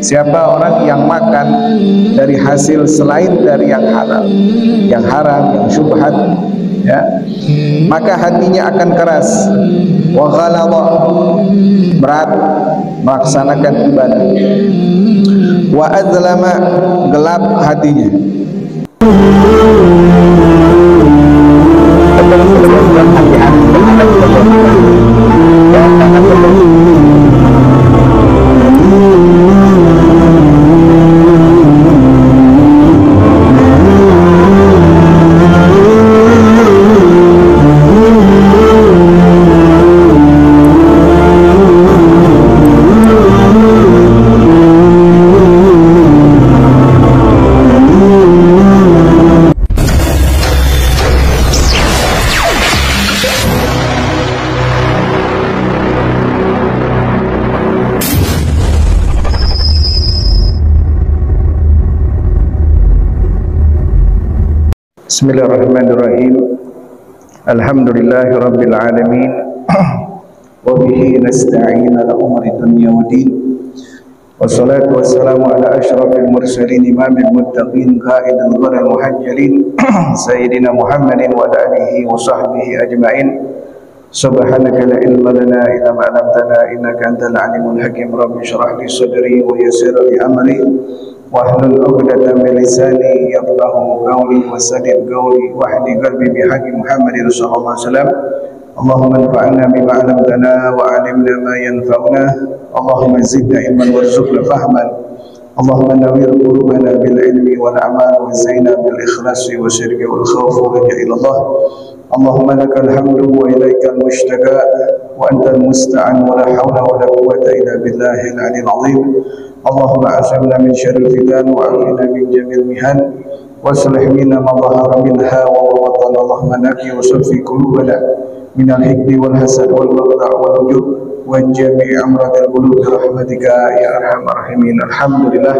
Siapa orang yang makan dari hasil selain dari yang halal, yang haram, yang syubhat, ya, maka hatinya akan keras, wa ghalaba, berat melaksanakan ibadah, wa azlama, gelap hatinya. Bismillahirrahmanirrahim. Alhamdulillahi rabbil alamin. Wa bihi nasta'in ala umuri dunya waddin. Wassalatu wassalamu ala asyrafil mursalin imamil muttaqin qaidil gharal muhajjalin sayyidina Muhammadin wa ala alihi wa sahbihi ajma'in. Subhanaka la ilma lana illa ma 'allamtana innaka antal alimul hakim. Rabbi shrah li sadri wa yassir li amri wahlul 'uqdatam min lisani yafqahu qawli wasadid qawli wahdi qalbi bihaqqi Muhammadin sallallahu alaihi wasallam. Allahumma anfa'na bima 'allamtana wa 'allimna ma yanfa'una. Allahumma zidna ilman warzuqna fahman. Allahumma nawwir qulubana bil ilmi wal a'mal wa zayyinna bil ikhlasi wa syirki wal khawfi wa raja ila Allah. Allahumma lakal hamdu wa ilaikal mushtaka wa antal musta'an wa la hawla wa la quwwata illa billahil 'aliyyil 'azim. Allahumma asamna min syarril fitan wa afina min jamil mihan wa aslih minna ma dhahara minha wa ma batana. Allahumma naqi wa safi qulubana min al-hikdi wal hasad wal baghdha wal ujub wa jami' amradil qulub bi rahmatika ya arhamar rahimin. Alhamdulillah,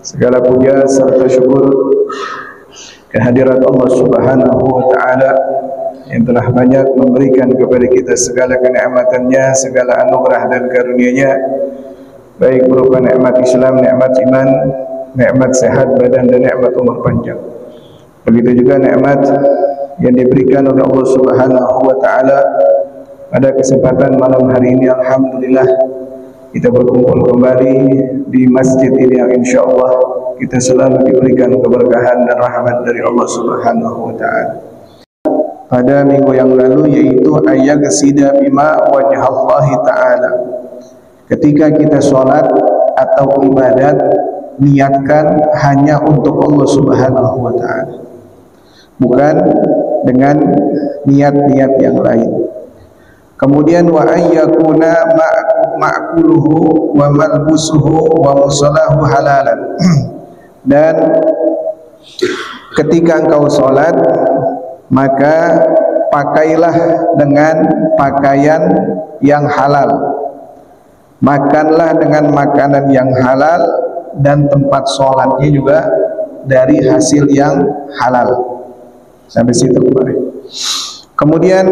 segala puja serta syukur kehadirat Allah Subhanahu wa taala yang telah banyak memberikan kepada kita segala kenikmatannya, segala anugerah dan karunia-Nya, baik berupa nikmat Islam, nikmat iman, nikmat sehat badan dan nikmat umur panjang. Begitu juga nikmat yang diberikan oleh Allah Subhanahu wa taala pada kesempatan malam hari ini. Alhamdulillah, kita berkumpul kembali di masjid ini yang insyaallah kita selalu diberikan keberkahan dan rahmat dari Allah Subhanahu wa taala. Pada minggu yang lalu, yaitu ayaghsida bima wajhallahi taala. Ketika kita sholat atau ibadat, niatkan hanya untuk Allah Subhanahu wa ta'ala, bukan dengan niat-niat yang lain. Kemudian wa ayyakuna ma'kuluhu wa malbusuhu wa musallahu halalan. Dan ketika engkau sholat, maka pakailah dengan pakaian yang halal, makanlah dengan makanan yang halal, dan tempat sholatnya juga dari hasil yang halal. Sampai situ kemarin. Kemudian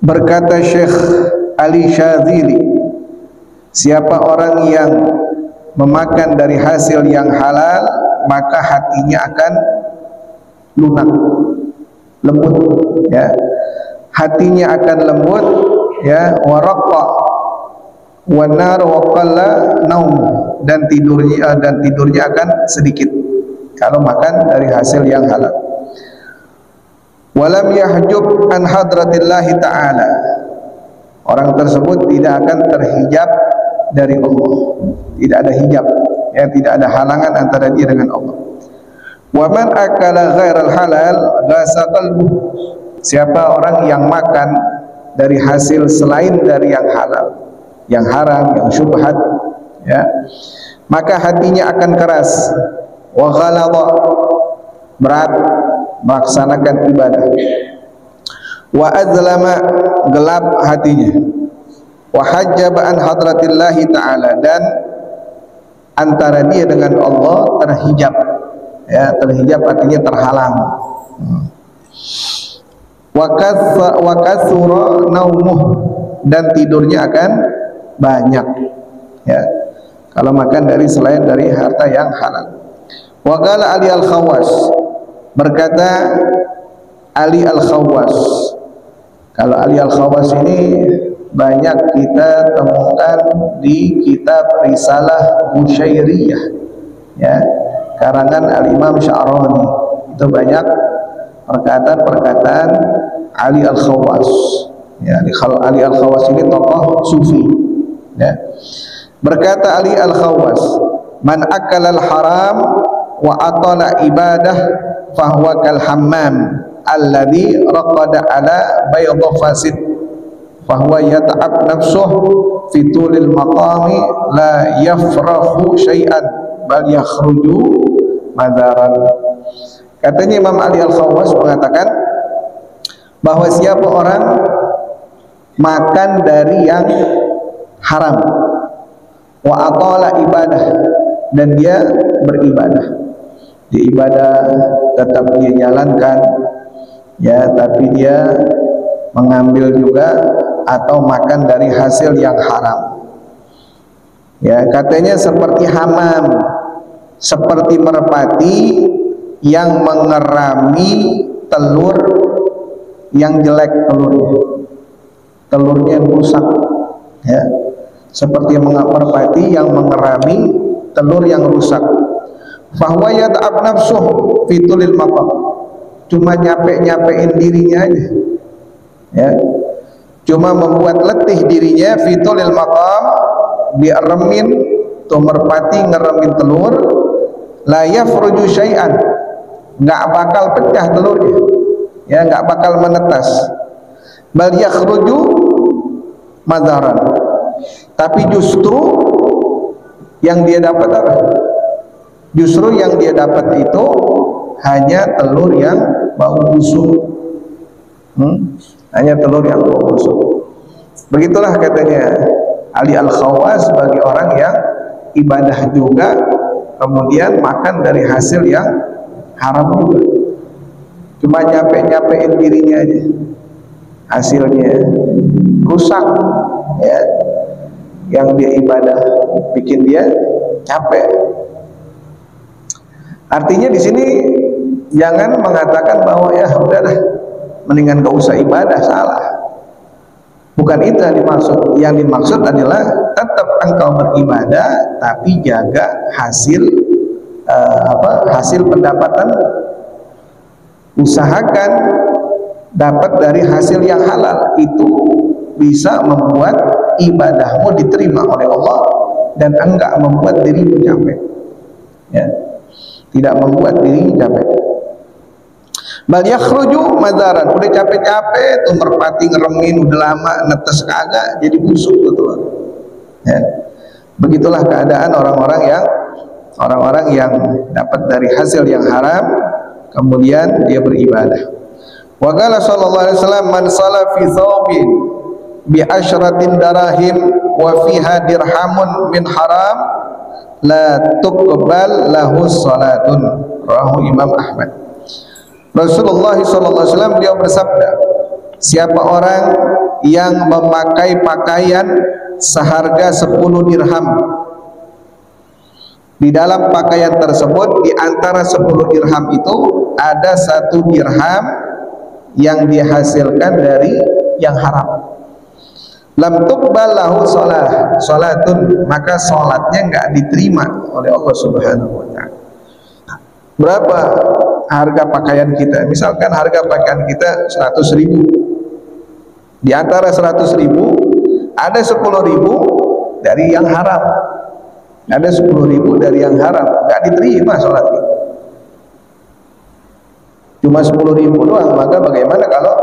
berkata Syekh Ali Syadzili, siapa orang yang memakan dari hasil yang halal, maka hatinya akan lunak, lembut, ya. Hatinya akan lembut, ya, waraqqa wanar waqalla naum, dan tidurnya akan sedikit kalau makan dari hasil yang halal. Walam yahjub an hadratillahi ta'ala, orang tersebut tidak akan terhijab dari Allah, tidak ada hijab, ya, tidak ada halangan antara dia dengan Allah. Wa man akala ghairal halal ghasa qalbuh, siapa orang yang makan dari hasil selain dari yang halal, yang haram, yang syubhat, ya, maka hatinya akan keras, wa ghalaba, berat melaksanakan ibadah, wa azlama, gelap hatinya, wa hajjaba an hadratillahi ta'ala, dan antara dia dengan Allah terhijab, ya, terhijab artinya terhalang. Wa katsura naumuh, dan tidurnya akan banyak, ya. kalau makan dari selain dari harta yang halal. Wa qala Ali Al-Khawwas, berkata Ali Al-Khawwas. Kalau Ali Al-Khawwas ini banyak kita temukan di kitab Risalah Busyairiyah, ya, karangan Al-Imam Sya'rani. Itu banyak perkataan-perkataan Ali Al-Khawwas. Ya, Ali Al-Khawwas ini tokoh sufi, ya. Berkata Ali Al-Khawwas, man akala al-haram wa atala ibadah fahuwa kal hammam alladhi raqada ala bayda fasid fahuwa yata'ab nafsuh fi tulil maqami la yafrahu syai'an bal yakhruju madaran. Katanya Imam Ali Al-Khawwas mengatakan bahwa siapa orang makan dari yang haram wa atala ibadah, dan dia beribadah, dia ibadah tetap dia jalankan, ya, tapi dia mengambil juga atau makan dari hasil yang haram, ya, katanya seperti hamam, seperti merpati yang mengerami telur yang jelek, telurnya yang rusak, ya, seperti merpati yang mengerami telur yang rusak. Fahuwa yata'ab nafsuh fitulil maqam, cuma nyapein dirinya aja, ya, cuma membuat letih dirinya. Fitulil maqam, dia remin tuh merpati ngeremin telur, la yafruju syai'an, nggak bakal pecah telurnya, ya, nggak bakal menetas. Bal yakhruju madaran, tapi justru yang dia dapat apa? Justru yang dia dapat itu hanya telur yang bau busuk, hanya telur yang bau busuk. Begitulah katanya Ali Al-Khawwas bagi orang yang ibadah juga kemudian makan dari hasil yang haram juga, cuma nyapein dirinya aja, hasilnya rusak, ya, yang dia ibadah bikin dia capek. Artinya di sini jangan mengatakan bahwa ya udahlah mendingan gak usah ibadah, salah. Bukan itu yang dimaksud. Yang dimaksud adalah tetap engkau beribadah tapi jaga hasil hasil pendapatan. Usahakan dapat dari hasil yang halal, itu bisa membuat ibadahmu diterima oleh Allah dan enggak membuat dirimu capek, ya, tidak membuat diri capek. Bal yakhruju madaran, udah capek-capek tuh merpati ngeremin udah lama netes kagak jadi busuk tuh, ya. Begitulah keadaan orang-orang yang dapat dari hasil yang haram kemudian dia beribadah. Wa qala sallallahu alaihi wasallam, man shala fi thawbin bi asyratin darahim wa fiha dirhamun min haram la tuqbal lahu salatun, rawahu Imam Ahmad. Rasulullah sallallahu alaihi wasallam beliau bersabda, siapa orang yang memakai pakaian seharga 10 dirham, di dalam pakaian tersebut di antara 10 dirham itu ada 1 dirham yang dihasilkan dari yang haram, lam tuqbal lahu salatun, maka salatnya enggak diterima oleh Allah Subhanahu wa taala. Berapa harga pakaian kita? Misalkan harga pakaian kita 100.000. Di antara 100.000 ada 10.000 dari yang haram. Ada 10.000 dari yang haram, enggak diterima salatnya. Cuma 10.000 doang, maka bagaimana kalau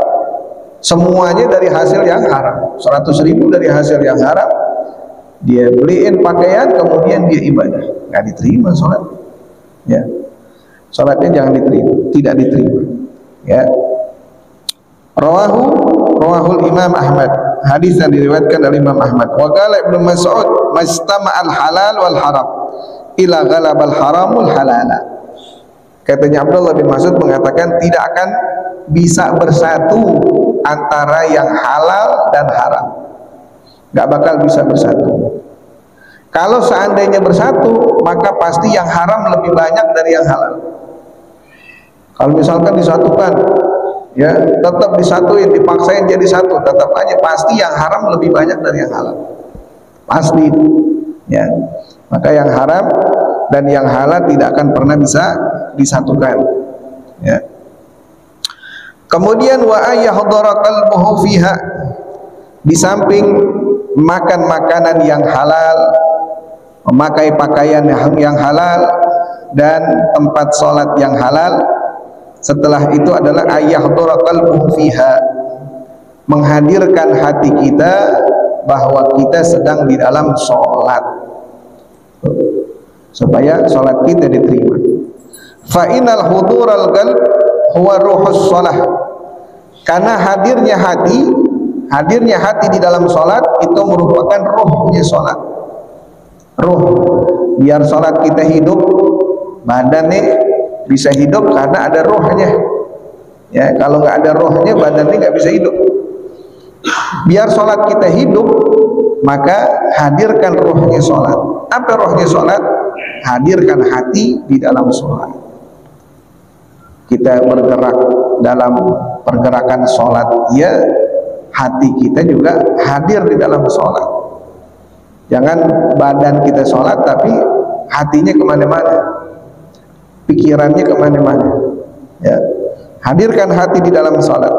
semuanya dari hasil yang haram? 100.000 dari hasil yang haram, dia beliin pakaian kemudian dia ibadah, nggak diterima sholat, ya, sholatnya jangan diterima, tidak diterima, ya. Rawahul Imam Ahmad, hadis yang diriwayatkan oleh Imam Ahmad. Wa qala Ibnu Mas'ud, mastama'al halal wal haram ila ghalabal haramul halala. Katanya Abdullah bin Mas'ud mengatakan tidak akan bisa bersatu antara yang halal dan haram, nggak bakal bisa bersatu. Kalau seandainya bersatu, maka pasti yang haram lebih banyak dari yang halal. Kalau misalkan disatukan, ya tetap disatuin, dipaksain jadi satu, tetap aja pasti yang haram lebih banyak dari yang halal. Pasti, ya. Maka yang haram dan yang halal tidak akan pernah bisa disatukan. Ya. Kemudian wa ayahdara qalbuhu fiha, di samping makan makanan yang halal, memakai pakaian yang halal, dan tempat sholat yang halal, setelah itu adalah ayahdara qalbuhu fiha, menghadirkan hati kita bahwa kita sedang di dalam sholat, supaya sholat kita diterima. Fa innal hudural qalb huwa ruhus sholah, karena hadirnya hati di dalam sholat itu merupakan ruhnya sholat. Ruh, biar sholat kita hidup, badannya bisa hidup karena ada ruhnya. Ya, kalau nggak ada ruhnya, badannya nggak bisa hidup. Biar sholat kita hidup, maka hadirkan ruhnya sholat. Apa ruhnya sholat? Hadirkan hati di dalam sholat. Kita bergerak dalam pergerakan sholat, ya hati kita juga hadir di dalam sholat. Jangan badan kita sholat tapi hatinya kemana-mana, pikirannya kemana-mana. Ya. Hadirkan hati di dalam sholat.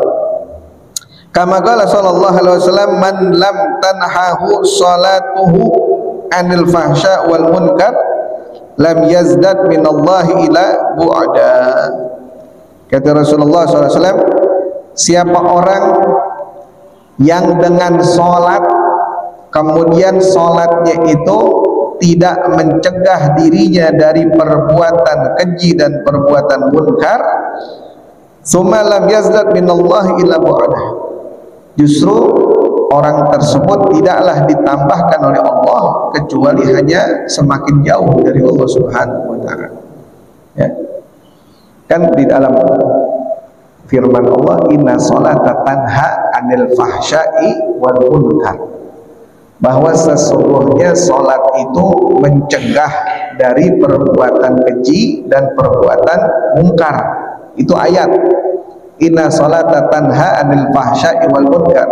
Kama qala sallallahu alaihi wasallam, man lam tanhahu salatuhu anil fahsya wal munkar lam yazdad minallahi ila bu'da. Kata Rasulullah SAW, siapa orang yang dengan sholat, kemudian sholatnya itu tidak mencegah dirinya dari perbuatan keji dan perbuatan munkar, summa lam yazdad minallahi illa bu'da, justru orang tersebut tidaklah ditambahkan oleh Allah kecuali hanya semakin jauh dari Allah Subhanahu wa ta'ala. Ya. Kan di dalam firman Allah, inna sholata tanha anil fahsya'i wal munkar, bahwa sesungguhnya sholat itu mencegah dari perbuatan keji dan perbuatan mungkar. Itu ayat, inna sholata tanha anil fahsya'i wal munkar,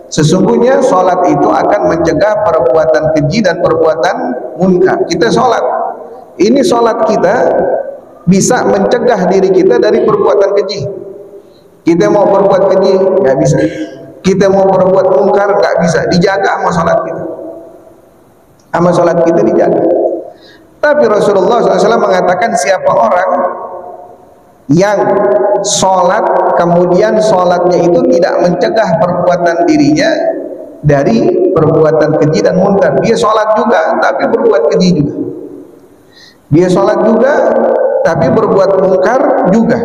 sesungguhnya sholat itu akan mencegah perbuatan keji dan perbuatan munkar. Kita sholat, ini sholat kita bisa mencegah diri kita dari perbuatan keji. Kita mau berbuat keji nggak bisa, kita mau berbuat mungkar nggak bisa, dijaga sama sholat kita. Sama sholat kita dijaga. Tapi Rasulullah SAW mengatakan, siapa orang yang sholat kemudian sholatnya itu tidak mencegah perbuatan dirinya dari perbuatan keji dan munkar. Dia sholat juga tapi berbuat keji juga, dia sholat juga tapi berbuat munkar juga.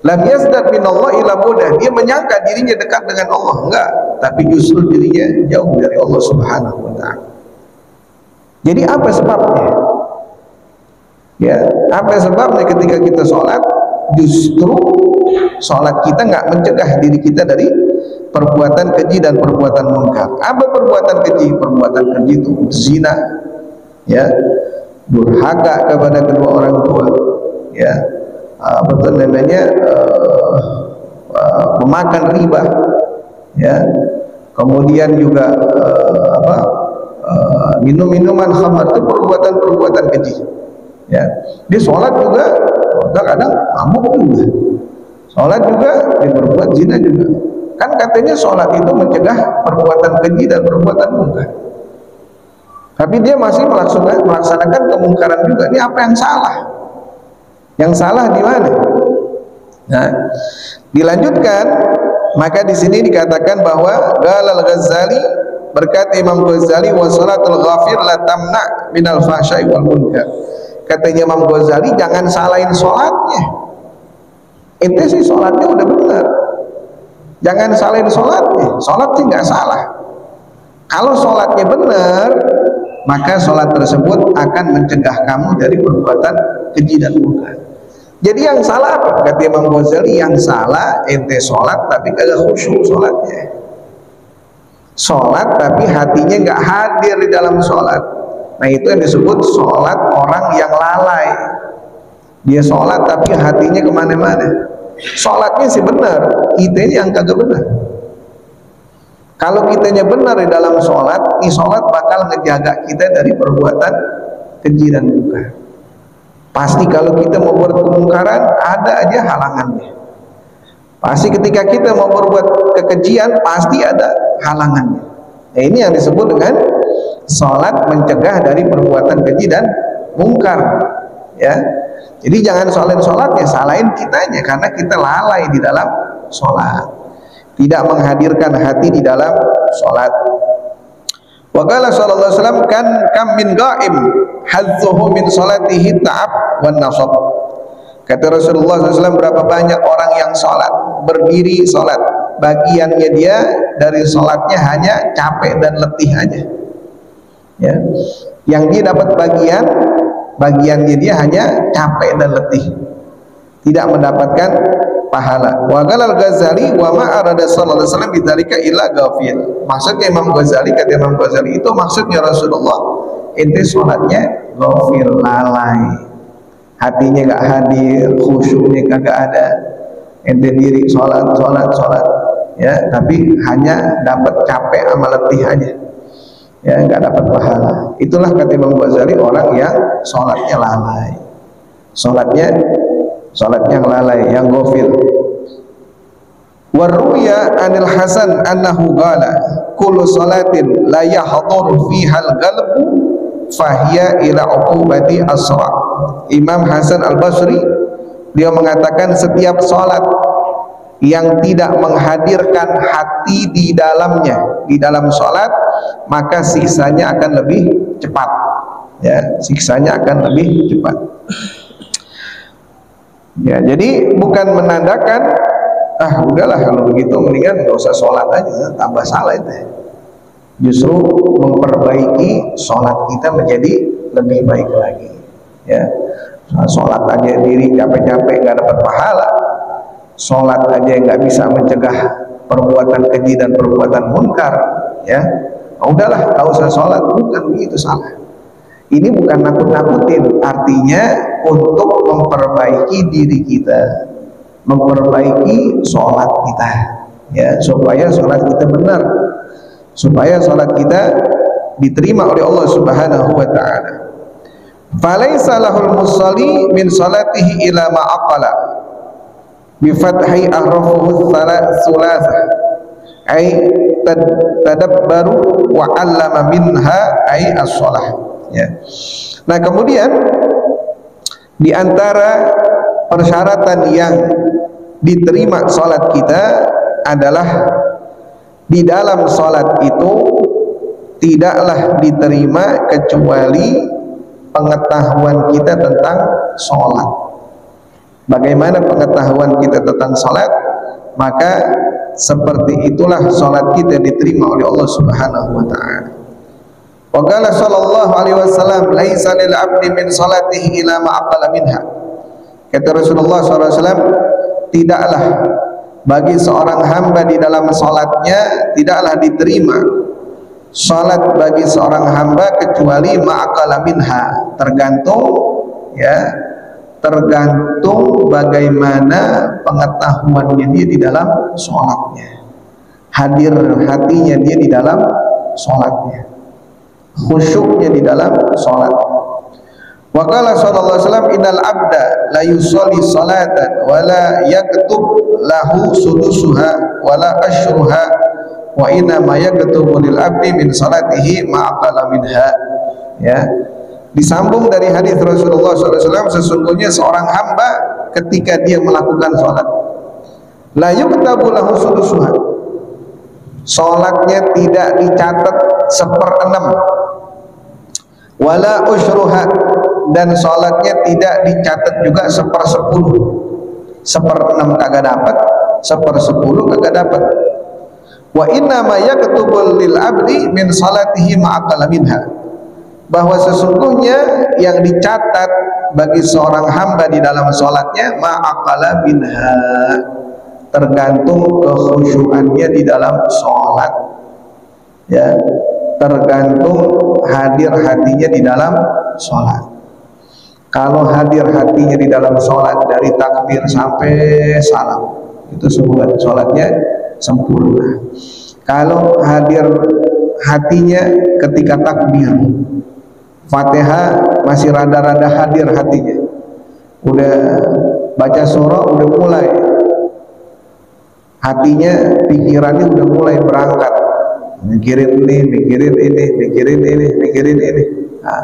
Lam yazdad minallah ila bu'da, dia menyangka dirinya dekat dengan Allah, enggak, tapi justru dirinya jauh dari Allah Subhanahu wa ta'ala. Jadi apa sebabnya? Ya, apa sebabnya ketika kita sholat justru sholat kita enggak mencegah diri kita dari perbuatan keji dan perbuatan munkar. Apa perbuatan keji? Perbuatan keji itu zina, ya, durhaka kepada kedua orang tua, ya, betul namanya memakan riba, ya, kemudian juga minum-minuman khamar, itu perbuatan-perbuatan keji. Ya, dia sholat juga kadang mabuk juga, sholat juga dia berbuat zina juga. Kan katanya sholat itu mencegah perbuatan keji dan perbuatan munkar, tapi dia masih melaksanakan kemungkaran juga. Ini apa yang salah? Yang salah di mana? Nah, dilanjutkan, maka di sini dikatakan bahwa Qala al-Ghazali, berkata Imam Ghazali, wa salatul ghafir la tamna minal fahsya'i wal munkar. Katanya Imam Ghazali, jangan salahin sholatnya. Ente sih sholatnya udah benar, jangan salahin sholatnya. Sholat sih nggak salah. Kalau sholatnya benar, maka sholat tersebut akan mencegah kamu dari perbuatan keji dan munkar. Jadi yang salah apa? Kata Imam Ghazali, yang salah ente sholat tapi kagak khusyuk sholatnya. Sholat tapi hatinya nggak hadir di dalam sholat. Nah itu yang disebut sholat orang yang lalai. Dia sholat tapi hatinya kemana-mana. Sholatnya sih benar, kitanya yang kagak benar. Kalau kitanya benar di dalam sholat, ini sholat bakal ngejaga kita dari perbuatan keji dan mungkar. Pasti kalau kita mau berbuat kemungkaran, ada aja halangannya. Pasti ketika kita mau berbuat kekejian, pasti ada halangannya. Nah, ini yang disebut dengan sholat mencegah dari perbuatan keji dan mungkar. Ya, jadi jangan sholatnya, salahin kitanya karena kita lalai di dalam sholat, tidak menghadirkan hati di dalam sholat. Wa qala sallallahu alaihi wasallam kan kam min ghaim hadzuhu min salatihi ta'ab wan nasab. Kata Rasulullah SAW, berapa banyak orang yang sholat, berdiri sholat, bagiannya dia dari sholatnya hanya capek dan letih aja. Ya, yang dia dapat bagiannya dia hanya capek dan letih, tidak mendapatkan pahala. Wa qala al-Ghazali wa ma arada sallallahu alaihi wasallam bidzalika illa ghafil. Maksudnya Imam Ghazali, kata Imam Ghazali, itu maksudnya Rasulullah ente sholatnya ghafil, lalai, hatinya gak hadir, khusyuknya kagak ada. Ente diri sholat ya, tapi hanya dapat capek sama letih aja, ya nggak dapat pahala. Itulah kata Imam Ghazali orang yang sholatnya lalai, sholatnya lalai, yang ghafil. Waruya anil Hasan annahu qala kullu salatin la yahduru fiha al-qalbu fahiya ila uqubati asra. Imam Hasan Al-Basri dia mengatakan setiap salat yang tidak menghadirkan hati di dalamnya, di dalam salat, maka siksanya akan lebih cepat. Ya, siksanya akan lebih cepat. Ya, jadi bukan menandakan udahlah kalau begitu mendingan nggak usah sholat aja, tambah salah itu. Justru memperbaiki sholat kita menjadi lebih baik lagi. Ya, sholat aja diri capek-capek nggak dapat pahala, sholat aja nggak bisa mencegah perbuatan keji dan perbuatan munkar. Ya, udahlah nggak usah sholat, bukan begitu, salah. Ini bukan nakut-nakutin, artinya untuk memperbaiki diri kita, memperbaiki sholat kita, ya, supaya sholat kita benar, supaya sholat kita diterima oleh Allah Subhanahu wa ta'ala. Falaisa lahul musalli min salatihi ila ma aqala bi fathi ahrafuhu thulatha ay tadabbaru wa 'allama minha ay as-shalah. Ya. Nah, kemudian di antara persyaratan yang diterima sholat kita adalah di dalam sholat itu tidaklah diterima kecuali pengetahuan kita tentang sholat. Bagaimana pengetahuan kita tentang sholat? Maka seperti itulah sholat kita diterima oleh Allah Subhanahu wa ta'ala. Wa qala sallallahu alaihi wasallam laisa lil 'abdi min salatihi ila ma aqala minha. Kata Rasulullah SAW, tidaklah bagi seorang hamba di dalam salatnya, tidaklah diterima salat bagi seorang hamba kecuali ma aqala minha, tergantung bagaimana pengetahuannya dia di dalam salatnya, hadir hatinya dia di dalam salatnya, khusyuknya di dalam salat. Wa qala sallallahu alaihi wasallam innal abda la yusalli salatan wa la yaktub lahu sudusuha wa la ashruha wa inna ma yaktubu lil abdi min salatihi ma aqala minha. Ya, disambung dari hadis Rasulullah SAW, sesungguhnya seorang hamba ketika dia melakukan salat la yuktabu lahu sudusuha, salatnya tidak dicatat 1/6, wala usyruha, dan salatnya tidak dicatat juga 1/10. 1/6 kagak dapat, 1/10 kagak dapat. Wa inna ma yaktubul lil abdi min salatihi ma aqala minha, bahwa sesungguhnya yang dicatat bagi seorang hamba di dalam salatnya ma aqala minha, tergantung kekhusyuannya di dalam salat. Ya, tergantung hadir hatinya di dalam sholat. Kalau hadir hatinya di dalam sholat dari takbir sampai salam, itu sholatnya sempurna. Kalau hadir hatinya ketika takbir, Fatihah masih rada-rada hadir hatinya, udah baca surah udah mulai, hatinya, pikirannya udah mulai berangkat, mikirin ini, mikirin ini, mikirin ini, mikirin ini. Nah,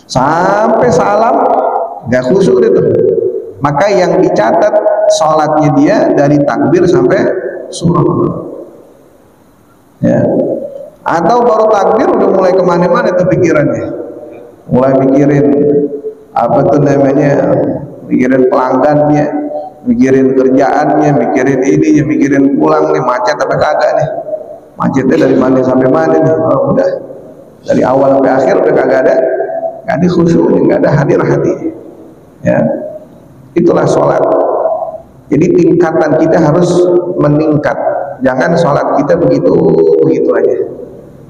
sampai salam nggak khusyuk itu, maka yang dicatat sholatnya dia dari takbir sampai surah. Ya. Atau baru takbir udah mulai kemana-mana itu pikirannya, mulai mikirin apa tuh namanya, mikirin pelanggannya, mikirin kerjaannya, mikirin ininya, mikirin pulang nih, macet apa kagak nih, macetnya dari mana sampai mana nih. Oh, udah dari awal sampai akhir udah kagak ada khusyuk, nggak ada hadir hati. Ya, itulah sholat. Jadi tingkatan kita harus meningkat, jangan sholat kita begitu aja,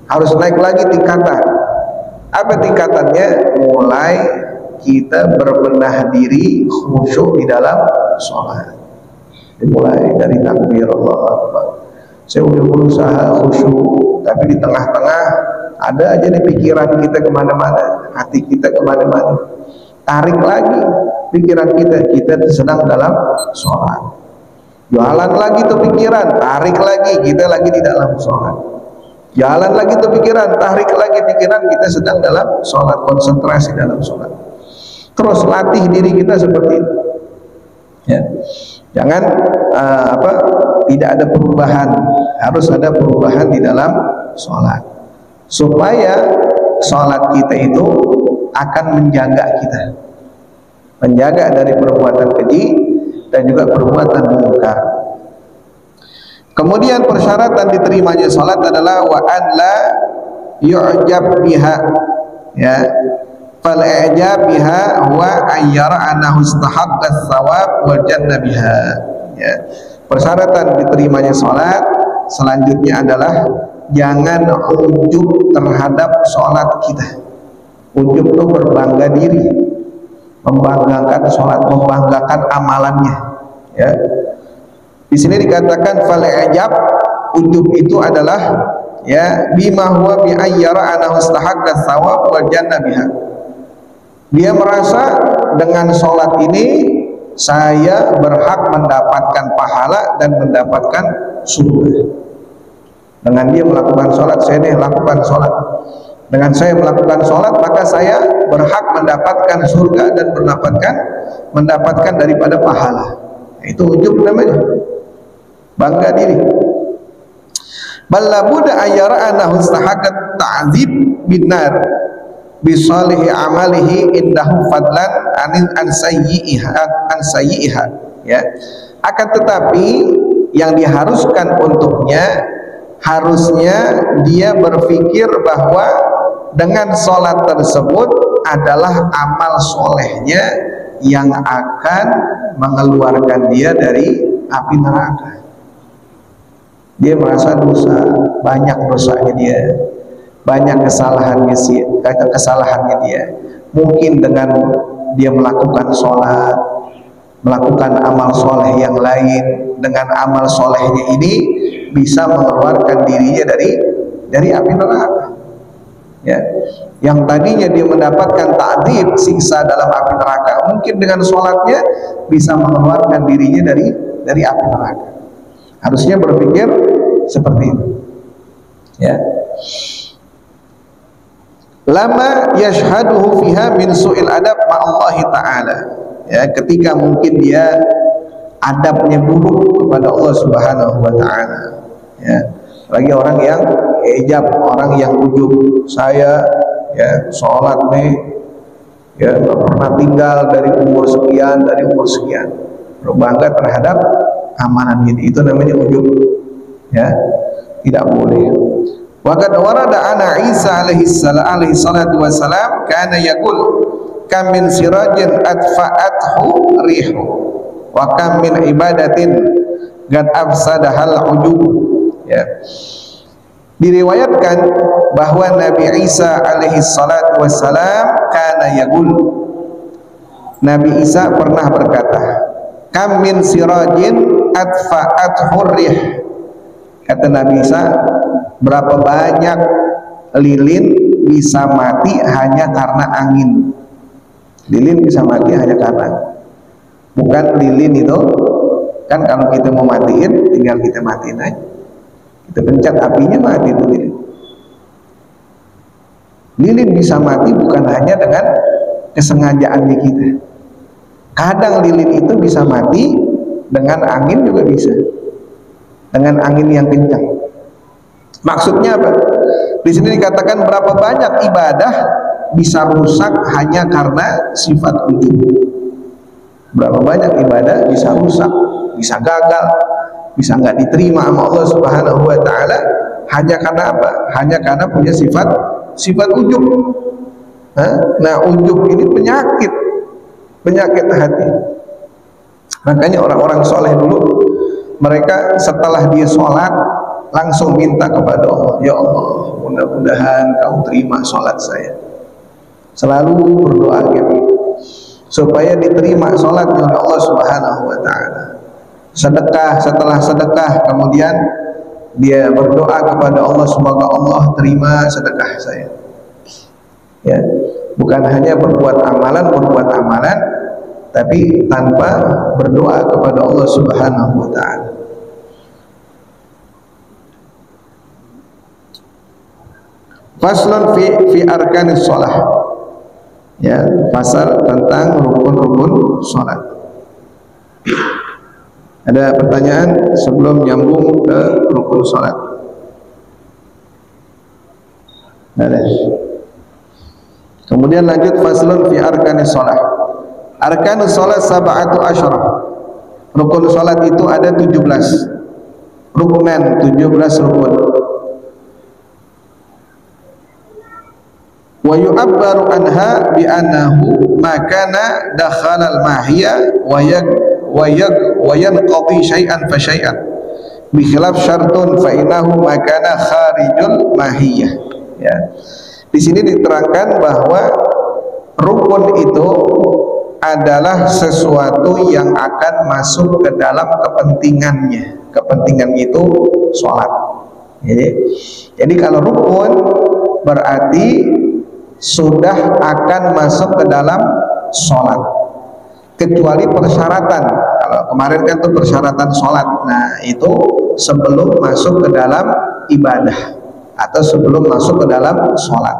harus naik lagi tingkatan. Apa tingkatannya? Mulai kita berbenah diri khusyuk di dalam sholat. Dimulai dari takbir Allahu Akbar. Saya udah berusaha khusyuk, tapi di tengah-tengah ada aja nih pikiran kita kemana-mana, hati kita kemana-mana. Tarik lagi pikiran kita sedang dalam sholat. Jalan lagi tuh pikiran, tarik lagi, kita lagi di dalam sholat. Jalan lagi tuh pikiran, tarik lagi pikiran, kita sedang dalam sholat, konsentrasi dalam sholat. Terus latih diri kita seperti itu. Ya. Jangan tidak ada perubahan, harus ada perubahan di dalam sholat, supaya sholat kita itu akan menjaga kita, menjaga dari perbuatan keji dan juga perbuatan mungkar. Kemudian persyaratan diterimanya sholat adalah wa an la yu'jab biha, ya. Fal i'jab biha huwa ayyara annahu istahaqqa ats-tsawab wal janna biha, ya. Persyaratan diterimanya sholat selanjutnya adalah jangan ujub terhadap sholat kita. Ujub itu berbangga diri, membanggakan sholat, membanggakan amalannya, ya. Di sini dikatakan fal i'jab, ujub itu adalah, ya, bima huwa bi ayyara annahu istahaqqa ats-tsawab wal janna biha. Dia merasa dengan sholat ini saya berhak mendapatkan pahala dan mendapatkan surga. Dengan dia melakukan sholat, saya nih lakukan sholat. Dengan saya melakukan sholat, maka saya berhak mendapatkan surga dan mendapatkan daripada pahala. Itu ujub namanya, bangga diri. Bal labudda ayyara annahu istahaqqa ta'dzib binnar bisalihi amalihi indahu fadlan an sayyi'iha, ya. Akan tetapi yang diharuskan untuknya, harusnya dia berpikir bahwa dengan sholat tersebut adalah amal solehnya yang akan mengeluarkan dia dari api neraka. Dia merasa dosa, banyak dosanya dia, banyak kesalahannya dia. Mungkin dengan dia melakukan sholat, melakukan amal soleh yang lain, dengan amal solehnya ini bisa mengeluarkan dirinya dari api neraka, ya. Yang tadinya dia mendapatkan ta'dzib, siksa dalam api neraka, mungkin dengan sholatnya bisa mengeluarkan dirinya dari api neraka. Harusnya berpikir seperti itu, ya. Lama yashhaduhu fiha min su'il adab ma'allahi ta'ala, ya, ketika mungkin dia adabnya buruk kepada Allah Subhanahu wa ta'ala, ya. Lagi orang yang ijab, orang yang ujub, saya, ya, sholat nih, ya, nggak pernah tinggal dari umur sekian, berbangga terhadap amalan ini, itu namanya ujub, ya, tidak boleh. Wa qad warada ana Isa alaihi salatu wassalam kana yaqul kam min sirajin atfa'athu rihu wa kam min ibadatin qad afsadahal ujub, ya. Diriwayatkan bahwa Nabi Isa alaihi salatu wassalam kana yaqul, Nabi Isa pernah berkata, kam min sirajin atfa'at hurrih. Kata Nabi Isa, berapa banyak lilin bisa mati hanya karena angin. Lilin bisa mati hanya karena, bukan lilin itu kan kalau kita mau matiin tinggal kita matiin aja, kita pencet apinya mati itu lilin. Lilin bisa mati bukan hanya dengan kesengajaan di kita. Kadang lilin itu bisa mati dengan angin juga bisa, dengan angin yang kencang. Maksudnya apa? Di sini dikatakan berapa banyak ibadah bisa rusak hanya karena sifat ujub. Berapa banyak ibadah bisa rusak, bisa gagal, bisa nggak diterima sama Allah Subhanahu wa taala hanya karena apa? Hanya karena punya sifat ujub. Nah, ujub ini penyakit hati. Makanya orang-orang soleh dulu, mereka setelah dia sholat langsung minta kepada Allah, ya Allah, mudah-mudahan Kau terima sholat saya. Selalu berdoa gitu, supaya diterima sholatnya oleh Allah Subhanahu wa taala. Sedekah, setelah sedekah kemudian dia berdoa kepada Allah, semoga Allah terima sedekah saya. Ya, bukan hanya berbuat amalan, tapi tanpa berdoa kepada Allah Subhanahu wa taala. Faslun fi arkanis shalah. Ya, pasal tentang rukun-rukun salat. Ada pertanyaan sebelum nyambung ke rukun salat? Ada. Kemudian lanjut faslun fi arkanis shalah. Arkanus shalah sab'atu asyarah. Rukun salat itu ada 17. Rukunan 17 rukun. Wa yu'abbaru anha bi annahu ma kana dakhalal mahiyya wa yanqadi syai'an fa syai'an bi khilaf syartun fa innahu ma kana kharijul mahiyyah. Ya. Di sini diterangkan bahwa rukun itu adalah sesuatu yang akan masuk ke dalam kepentingannya. Kepentingannya itu sholat. Jadi kalau rukun berarti sudah akan masuk ke dalam sholat, kecuali persyaratan. Kalau kemarin kan itu persyaratan sholat, nah itu sebelum masuk ke dalam ibadah atau sebelum masuk ke dalam sholat.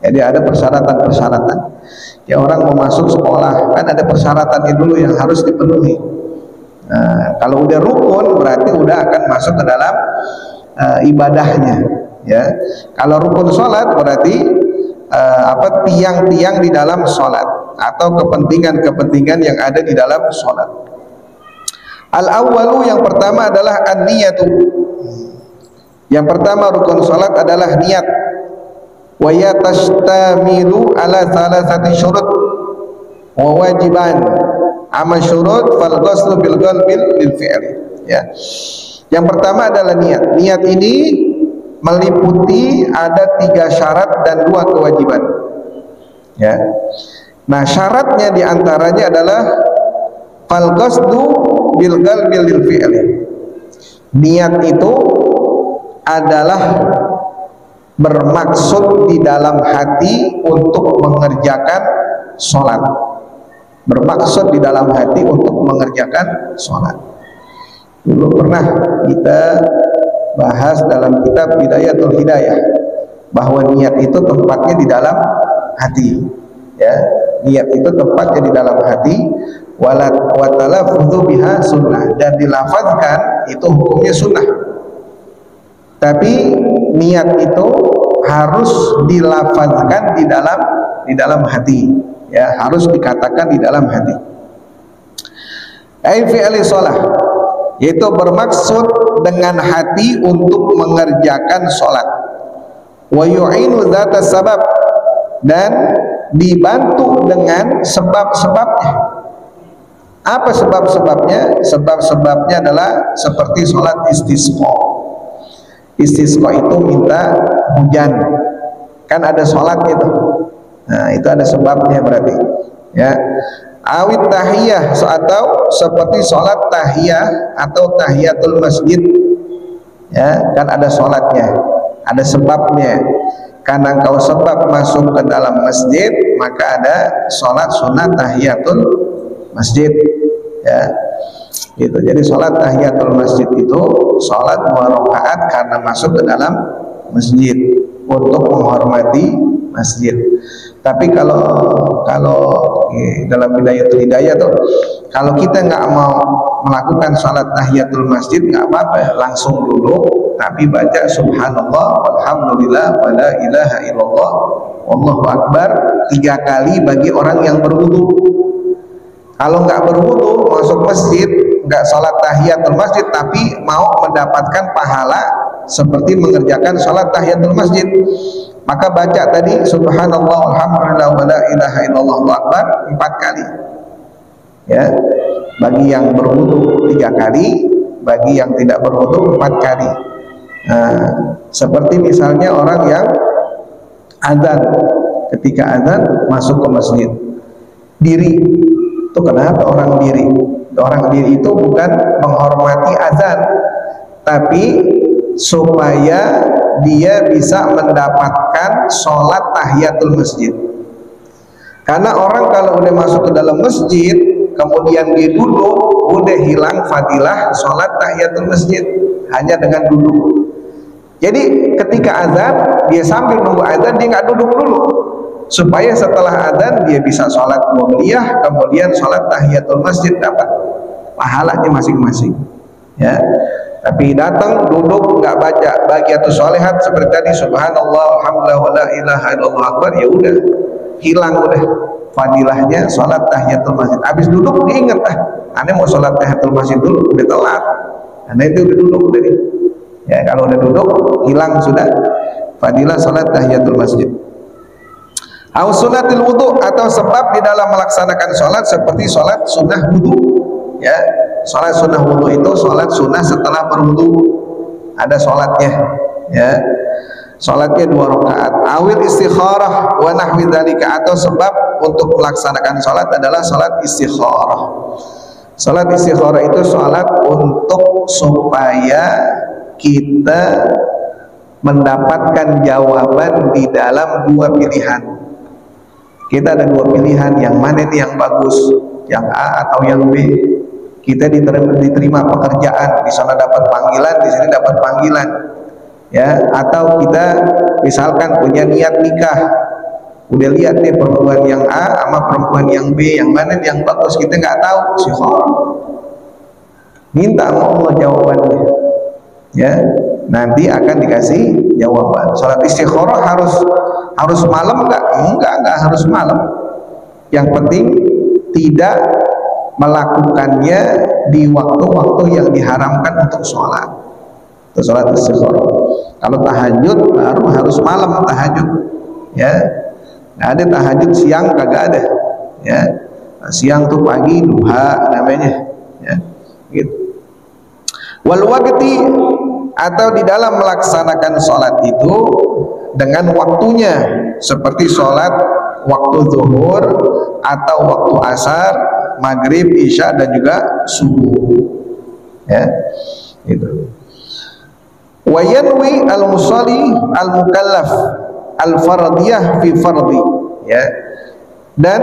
Jadi ada persyaratan-persyaratan. Ya, orang mau masuk sekolah kan ada persyaratannya dulu yang harus dipenuhi. Nah, kalau udah rukun berarti udah akan masuk ke dalam ibadahnya. Ya, kalau rukun sholat berarti tiang-tiang di dalam sholat atau kepentingan-kepentingan yang ada di dalam sholat. Al-awwalu, yang pertama adalah an-niyatu. Yang pertama rukun sholat adalah niat. Wa yatastamilu ala thalathati syurut wa wajiban amma syurut fal ghuslu bil qalbi lil fi'li. Ya. Yang pertama adalah niat. Niat ini meliputi ada 3 syarat dan 2 kewajiban. Ya. Nah, syaratnya diantaranya adalah fal qasdu bil qalbi lil fi'li. Niat itu adalah bermaksud di dalam hati untuk mengerjakan sholat. Bermaksud di dalam hati untuk mengerjakan sholat. Dulu pernah kita bahas dalam kitab Bidayatul Hidayah bahwa niat itu tempatnya di dalam hati. Ya, niat itu tempatnya di dalam hati. Wa talaffuzu biha sunnah, dan dilafazkan itu hukumnya sunnah. Tapi niat itu harus dilafazkan di dalam hati. Ya, harus dikatakan di dalam hati. Ai fi'li shalah, yaitu bermaksud dengan hati untuk mengerjakan sholat. Wa yu'inu dzata sabab, dan dibantu dengan sebab-sebabnya. Apa sebab-sebabnya? Sebab-sebabnya adalah seperti sholat istisqa. Istisqa itu minta hujan, kan ada sholat gitu. Nah itu ada sebabnya berarti ya. Awit tahiyah, atau seperti sholat tahiyah atau tahiyatul masjid ya, kan ada sholatnya, ada sebabnya. Karena engkau sebab masuk ke dalam masjid, maka ada sholat sunnah tahiyatul masjid ya gitu. Jadi sholat tahiyatul masjid itu sholat 2 rakaat karena masuk ke dalam masjid untuk menghormati masjid. Tapi kalau dalam Bidayatul Hidayah tuh, kalau kita nggak mau melakukan sholat tahiyatul masjid nggak apa-apa, langsung duduk tapi baca subhanallah walhamdulillah wala ilaha illallah wallahu akbar 3 kali bagi orang yang berwudu. Kalau nggak berwudu masuk masjid, nggak sholat tahiyatul masjid tapi mau mendapatkan pahala seperti mengerjakan sholat tahiyatul masjid, maka baca tadi subhanallah alhamdulillah wala ilaha illallah Allahu akbar 4 kali ya, bagi yang berwudu 3 kali, bagi yang tidak berwudu 4 kali. Nah, seperti misalnya orang yang azan, ketika azan masuk ke masjid diri, itu kenapa orang diri? Orang diri itu bukan menghormati azan, tapi supaya dia bisa mendapatkan sholat tahiyatul masjid. Karena orang kalau udah masuk ke dalam masjid kemudian dia duduk, udah hilang fadilah sholat tahiyatul masjid hanya dengan duduk. Jadi ketika azan, dia sambil nunggu azan dia nggak duduk dulu, supaya setelah azan dia bisa sholat qobliyah, kemudian sholat tahiyatul masjid, dapat pahalanya masing-masing ya. Tapi datang duduk nggak baca bagiatus sholihat seperti tadi subhanallah alhamdulillah wala ilaha illallah akbar, ya udah hilang udah fadilahnya sholat tahiyatul masjid. Habis duduk diingat, aneh mau sholat tahiyatul masjid dulu, udah telat, aneh itu udah duduk udah nih ya. Kalau udah duduk hilang sudah fadilah sholat tahiyatul masjid. Au sunatil wudu, atau sebab di dalam melaksanakan sholat seperti sholat sunnah wudu ya. Sholat sunnah wudu itu sholat sunnah setelah berwudu, ada sholatnya ya, sholatnya 2 rakaat. Awil istikharah wa nahwi dzalika, atau sebab untuk melaksanakan sholat adalah sholat istikharah. Sholat istikharah itu sholat untuk supaya kita mendapatkan jawaban di dalam 2 pilihan. Kita ada 2 pilihan, yang mana ini yang bagus, yang A atau yang B. Kita diterima pekerjaan, di sana dapat panggilan, di sini dapat panggilan ya. Atau kita misalkan punya niat nikah, udah lihat nih perempuan yang A sama perempuan yang B, yang mana yang bagus, kita nggak tahu, istikharah, minta sama Allah jawabannya ya, nanti akan dikasih jawaban. Salat istikharah harus malam enggak harus malam, yang penting tidak melakukannya di waktu-waktu yang diharamkan untuk sholat. Itu sholat istikharah. Kalau tahajud baru harus malam tahajud ya. Nggak ada tahajud siang, kagak ada ya. Siang tuh pagi duha namanya ya gitu. Wal waqti, atau di dalam melaksanakan sholat itu dengan waktunya, seperti sholat waktu zuhur atau waktu asar, maghrib, isya, dan juga subuh ya gitu. Wa yanwi al-musalli al-mukallaf al-fardiyah fi fardi ya. Dan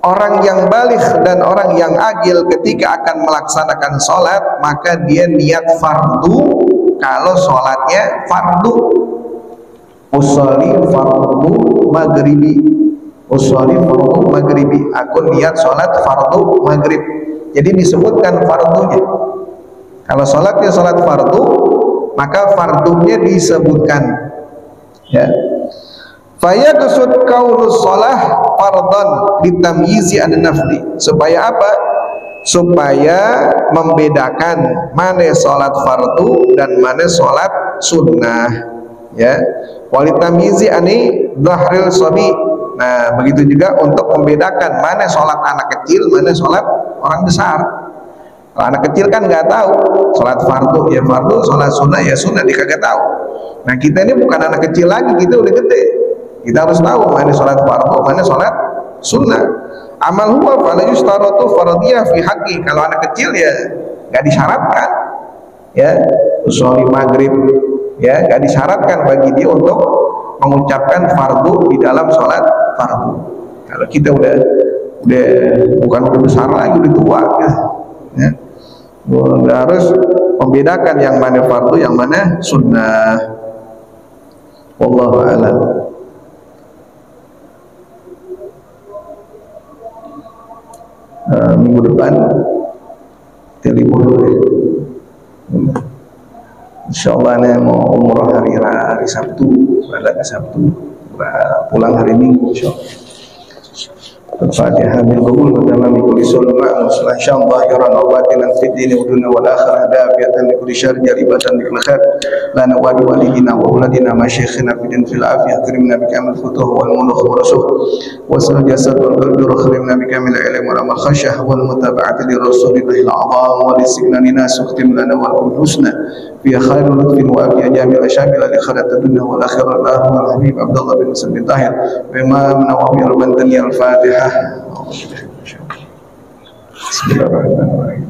orang yang baligh dan orang yang agil ketika akan melaksanakan sholat, maka dia niat fardu kalau sholatnya fardu. Usolli fardu maghribi, usolli fardu maghribi, aku niat sholat fardu maghrib. Jadi disebutkan fardunya. Kalau sholatnya sholat fardu, maka fardunya disebutkan ya. Fayaqsud qaulus shalah fardhan litamyizi an-nafli, supaya apa? Supaya membedakan mana sholat fardu dan mana sholat sunnah ya. Walitamyizi ani dhahril shabi. Nah begitu juga untuk membedakan mana sholat anak kecil, mana sholat orang besar. Kalau anak kecil kan nggak tahu, sholat fardu ya fardu, sholat sunnah ya sunnah, dia kagak tahu. Nah kita ini bukan anak kecil lagi, kita udah gede, kita harus tahu mana sholat fardu, mana sholat sunnah. Amal huwa fala yustaratu fardiyah fi haqqi. Kalau anak kecil ya nggak disyaratkan, ya sholat maghrib ya nggak disyaratkan bagi dia untuk mengucapkan fardu di dalam sholat fardu. Kalau kita udah bukan udah besar lagi, udah tua ya, udah harus membedakan yang mana fardu yang mana sunnah. Wallahu a'lam. Minggu depan telepon dulu ya. Insyaallah nih mau umroh hari Sabtu, balik Sabtu, pulang hari Minggu insyaallah. Al-Fatihah bil qabul wa tamam kulli sulma muslah insyaallah khairan wa batinan fid din wa dunya wal akhirah dafiyatan li kulli syarr jaribatan li kulli khair lana wa walidina wa auladina masyayikhina fid din fil afiyah karimna bi kamil futuh wal munukh wa rusuh wa sal jasad wal qalbi karimna bi kamil ilm wal amal khasyah wal mutaba'ati li rasulillahil a'zam wa li signanina sukhtim lana wal husna fi khairul lutfin wa fi jamil shamil li khairat dunya wal akhirah lahu wal habib Abdullah bin Muslim bin Tahir Imam Nawawi al-Bantani al-Fatihah. Bismillahirrahmanirrahim.